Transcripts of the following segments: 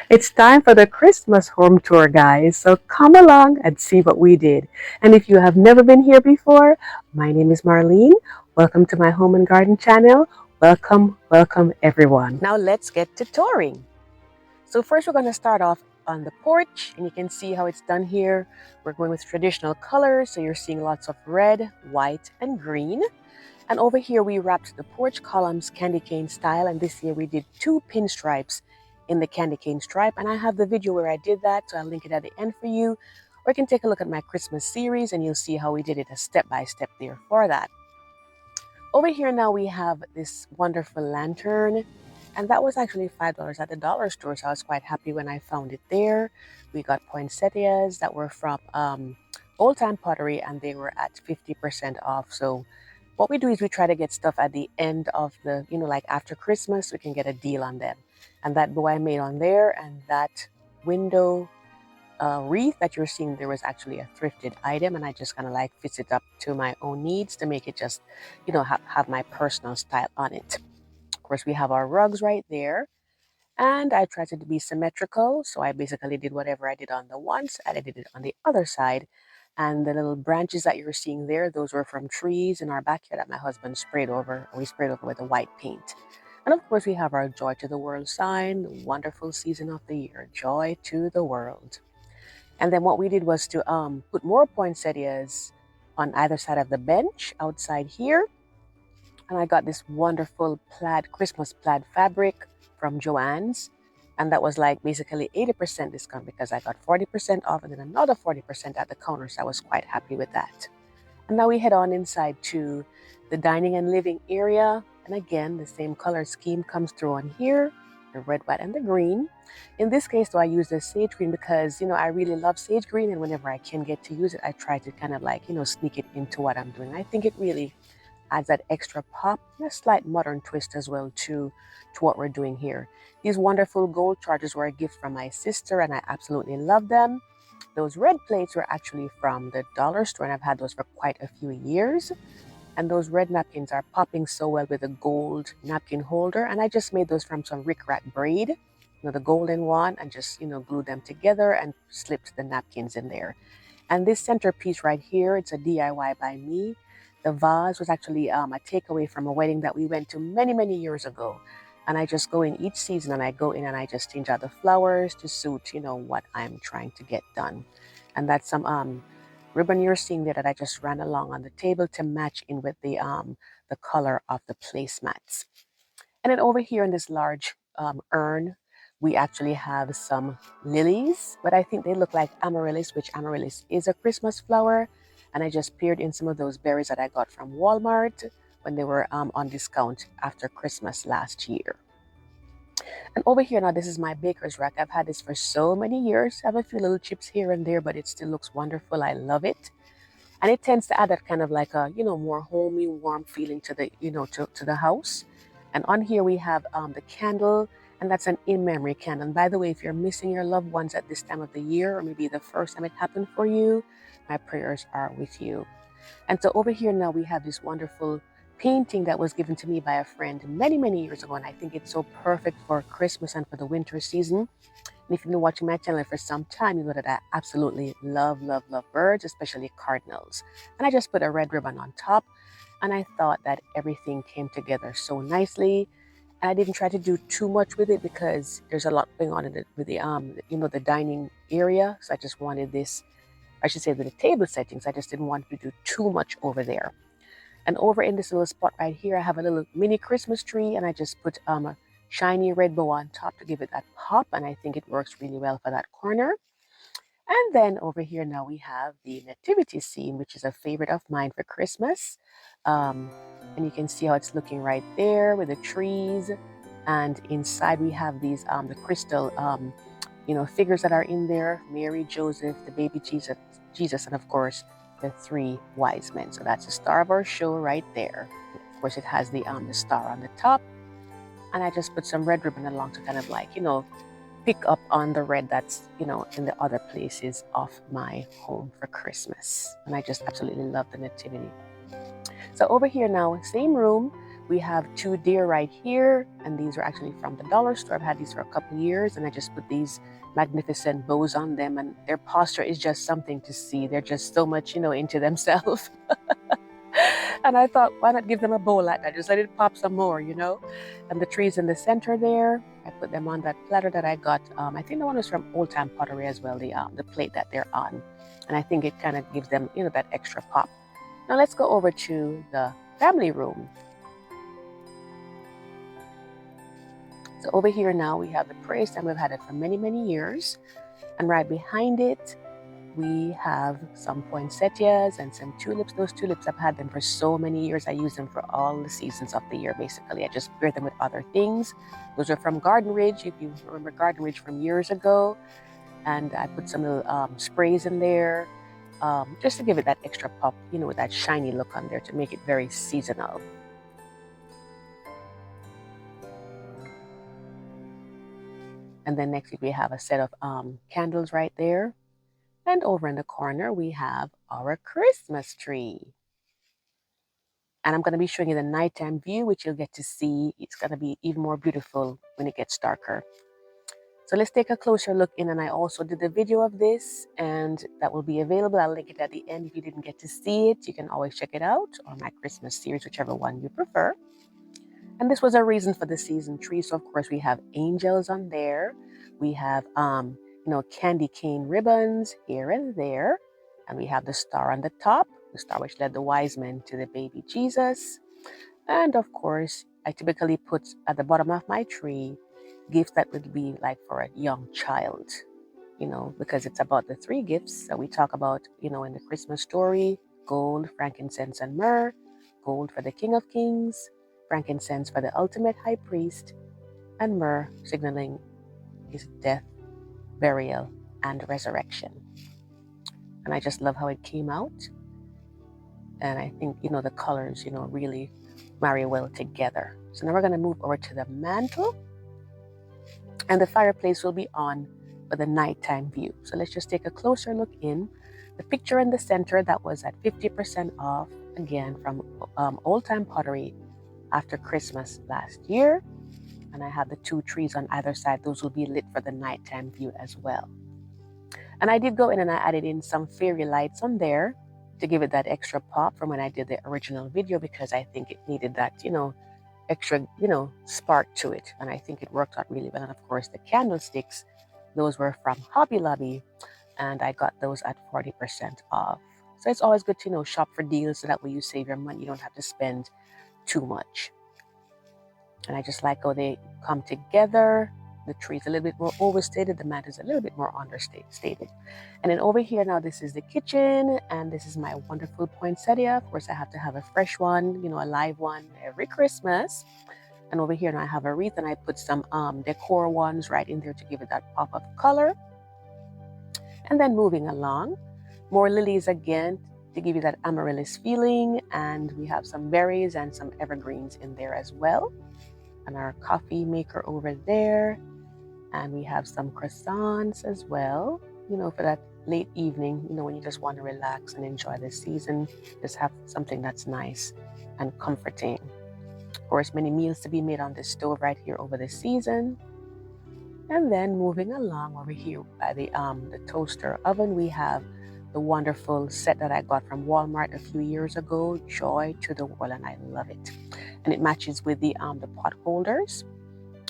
It's time for the Christmas home tour, guys. So come along and see what we did. And if you have never been here before, my name is Marlene. Welcome to my home and garden channel. Welcome, welcome everyone. Now let's get to touring. So first we're going to start off on the porch, and you can see how it's done here. We're going with traditional colors, so you're seeing lots of red, white, and green. And over here we wrapped the porch columns candy cane style, and this year we did 2 pinstripes in the candy cane stripe, and I have the video where I did that, so I'll link it at the end for you. Or you can take a look at my Christmas series and you'll see how we did it a step by step there for that. Over here now we have this wonderful lantern, and that was actually $5 at the dollar store, so I was quite happy when I found it there. We got poinsettias that were from Old Time Pottery, and they were at 50% off. So what we do is we try to get stuff at the end of the, like after Christmas, we can get a deal on them. And that bow I made on there, and that window wreath that you're seeing there was actually a thrifted item, and I just kind of like fix it up to my own needs to make it just, have my personal style on it. Of course, we have our rugs right there, and I tried to be symmetrical, so I basically did whatever I did on the one side, I did it on the other side. And the little branches that you're seeing there, those were from trees in our backyard that my husband sprayed over. We sprayed over with a white paint. And of course, we have our Joy to the World sign, the wonderful season of the year, joy to the world. And then what we did was to put more poinsettias on either side of the bench outside here. And I got this wonderful plaid, Christmas plaid fabric from Joann's. And that was like basically 80% discount because I got 40% off and then another 40% at the counter. So I was quite happy with that. And now we head on inside to the dining and living area. And again, the same color scheme comes through on here, the red, white, and the green. In this case, though, I use the sage green because, I really love sage green. And whenever I can get to use it, I try to kind of like, sneak it into what I'm doing. I think it really adds that extra pop and a slight modern twist as well to what we're doing here. These wonderful gold chargers were a gift from my sister, and I absolutely love them. Those red plates were actually from the dollar store, and I've had those for quite a few years. And those red napkins are popping so well with a gold napkin holder, and I just made those from some rickrack braid, the golden one, and just, glued them together and slipped the napkins in there. And this centerpiece right here, it's a DIY by me. The vase was actually a takeaway from a wedding that we went to many, many years ago. And I just go in each season and I go in and I just change out the flowers to suit, what I'm trying to get done. And that's some ribbon you're seeing there that I just ran along on the table to match in with the color of the placemats. And then over here in this large urn, we actually have some lilies, but I think they look like amaryllis, which amaryllis is a Christmas flower. And I just paired in some of those berries that I got from Walmart when they were on discount after Christmas last year. And over here now, this is my baker's rack. I've had this for so many years. I have a few little chips here and there, but it still looks wonderful. I love it. And it tends to add that kind of like a, more homey, warm feeling to the, to the house. And on here we have the candle, and that's an in-memory candle. And by the way, if you're missing your loved ones at this time of the year, or maybe the first time it happened for you, my prayers are with you. And so over here now we have this wonderful painting that was given to me by a friend many, many years ago. And I think it's so perfect for Christmas and for the winter season. And if you've been watching my channel for some time, you know that I absolutely love, love, love birds, especially cardinals. And I just put a red ribbon on top, and I thought that everything came together so nicely. And I didn't try to do too much with it because there's a lot going on with the dining area. So I just wanted this, I should say, with the table settings. I just didn't want to do too much over there. And over in this little spot right here, I have a little mini Christmas tree, and I just put a shiny red bow on top to give it that pop, and I think it works really well for that corner. And then over here now we have the nativity scene, which is a favorite of mine for Christmas. And you can see how it's looking right there with the trees. And inside we have these the crystal figures that are in there: Mary, Joseph, the baby Jesus, and of course the 3 wise men. So that's the star of our show right there. Of course, it has the star on the top. And I just put some red ribbon along to kind of like, pick up on the red that's, in the other places of my home for Christmas. And I just absolutely love the nativity. So over here now, same room, We have 2 deer right here, and these are actually from the dollar store. I've had these for a couple of years, and I just put these magnificent bows on them, and their posture is just something to see. They're just so much, into themselves. And I thought, why not give them a bow like that? Just let it pop some more, And the trees in the center there, I put them on that platter that I got. I think the one was from Old Time Pottery as well, the plate that they're on. And I think it kind of gives them, that extra pop. Now let's go over to the family room. So over here now we have the praise stand. We've had it for many, many years. And right behind it, we have some poinsettias and some tulips. Those tulips, I've had them for so many years. I use them for all the seasons of the year, basically. I just pair them with other things. Those are from Garden Ridge, if you remember Garden Ridge from years ago. And I put some little sprays in there, just to give it that extra pop, with that shiny look on there to make it very seasonal. And then next we have a set of candles right there. And over in the corner, we have our Christmas tree. And I'm going to be showing you the nighttime view, which you'll get to see. It's going to be even more beautiful when it gets darker. So let's take a closer look in. And I also did a video of this, and that will be available. I'll link it at the end. If you didn't get to see it, you can always check it out, or my Christmas series, whichever one you prefer. And this was a reason for the season tree. So of course we have angels on there. We have, candy cane ribbons here and there. And we have the star on the top, the star which led the wise men to the baby Jesus. And of course, I typically put at the bottom of my tree gifts that would be like for a young child, because it's about the 3 gifts that we talk about, in the Christmas story: gold, frankincense, and myrrh. Gold for the King of Kings, frankincense for the ultimate high priest, and myrrh signaling his death, burial, and resurrection. And I just love how it came out. And I think, the colors, really marry well together. So now we're going to move over to the mantle. And the fireplace will be on for the nighttime view. So let's just take a closer look in. The picture in the center, that was at 50% off, again, from Old Time Pottery after Christmas last year. And I have the 2 trees on either side. Those will be lit for the nighttime view as well. And I did go in and I added in some fairy lights on there to give it that extra pop from when I did the original video, because I think it needed that, extra, spark to it. And I think it worked out really well. And of course, the candlesticks, those were from Hobby Lobby, and I got those at 40% off. So it's always good to, shop for deals, so that way you save your money. You don't have to spend too much. And I just like how they come together. The tree's a little bit more overstated. The mat is a little bit more understated. And then over here now, this is the kitchen, and this is my wonderful poinsettia. Of course, I have to have a fresh one, a live one every Christmas. And over here now I have a wreath, and I put some decor ones right in there to give it that pop of color. And then moving along, more lilies again to give you that amaryllis feeling. And we have some berries and some evergreens in there as well. And our coffee maker over there. And we have some croissants as well, for that late evening, when you just want to relax and enjoy the season. Just have something that's nice and comforting. Of course, many meals to be made on the stove right here over the season. And then moving along over here by the toaster oven, we have the wonderful set that I got from Walmart a few years ago, Joy to the World, and I love it. And it matches with the pot holders.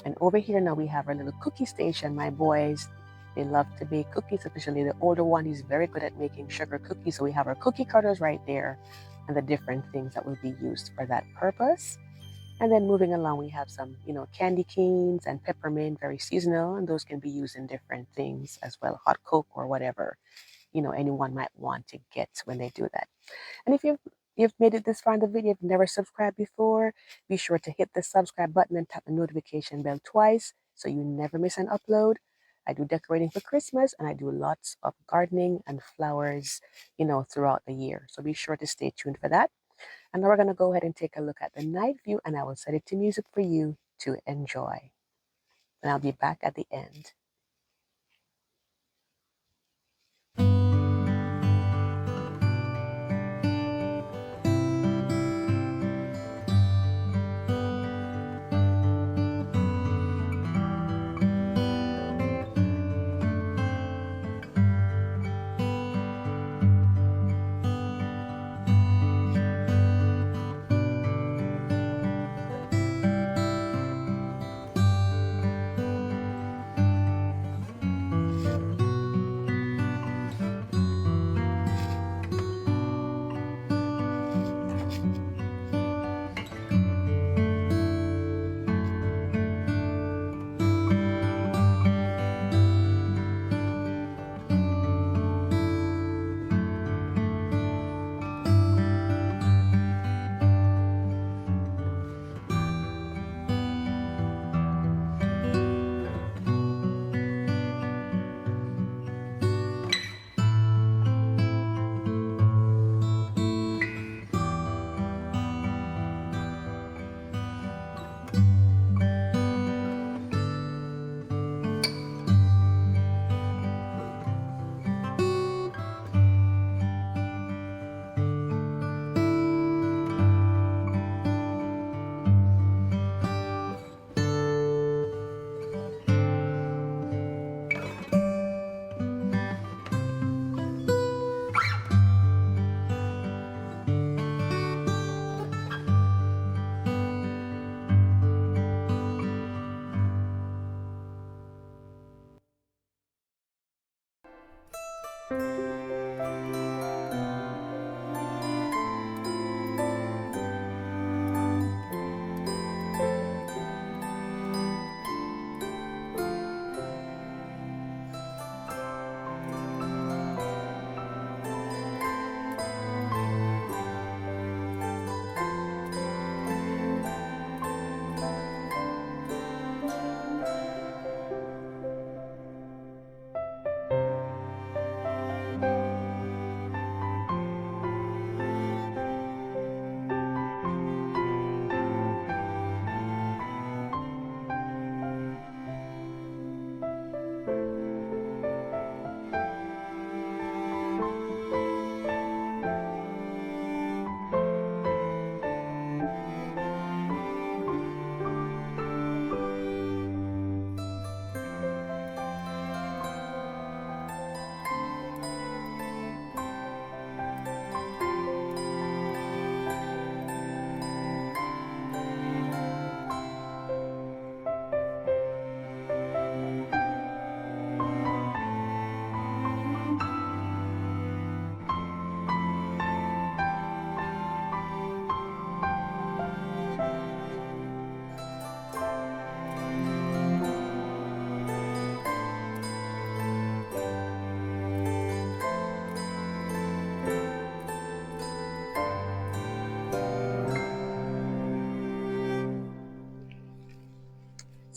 And over here now we have our little cookie station. My boys, they love to bake cookies, especially the older one. He's very good at making sugar cookies. So we have our cookie cutters right there and the different things that will be used for that purpose. And then moving along, we have some, candy canes and peppermint, very seasonal, and those can be used in different things as well, hot Coke or whatever, anyone might want to get when they do that. And if you've made it this far in the video, if you've never subscribed before, be sure to hit the subscribe button and tap the notification bell twice so you never miss an upload. I do decorating for Christmas, and I do lots of gardening and flowers, throughout the year. So be sure to stay tuned for that. And now we're going to go ahead and take a look at the night view, and I will set it to music for you to enjoy. And I'll be back at the end.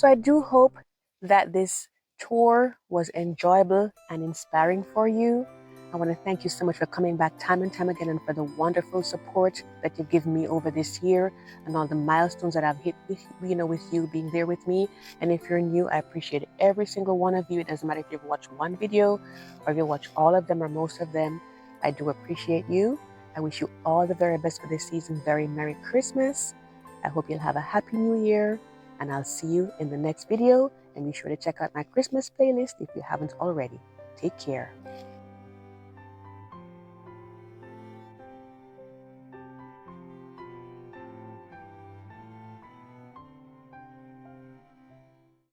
So I do hope that this tour was enjoyable and inspiring for you. I want to thank you so much for coming back time and time again, and for the wonderful support that you've given me over this year and all the milestones that I've hit with, with you being there with me. And if you're new, I appreciate every single one of you. It doesn't matter if you've watched one video or if you watch all of them or most of them. I do appreciate you. I wish you all the very best for this season. Very Merry Christmas. I hope you'll have a Happy New Year, and I'll see you in the next video. And be sure to check out my Christmas playlist if you haven't already. Take care.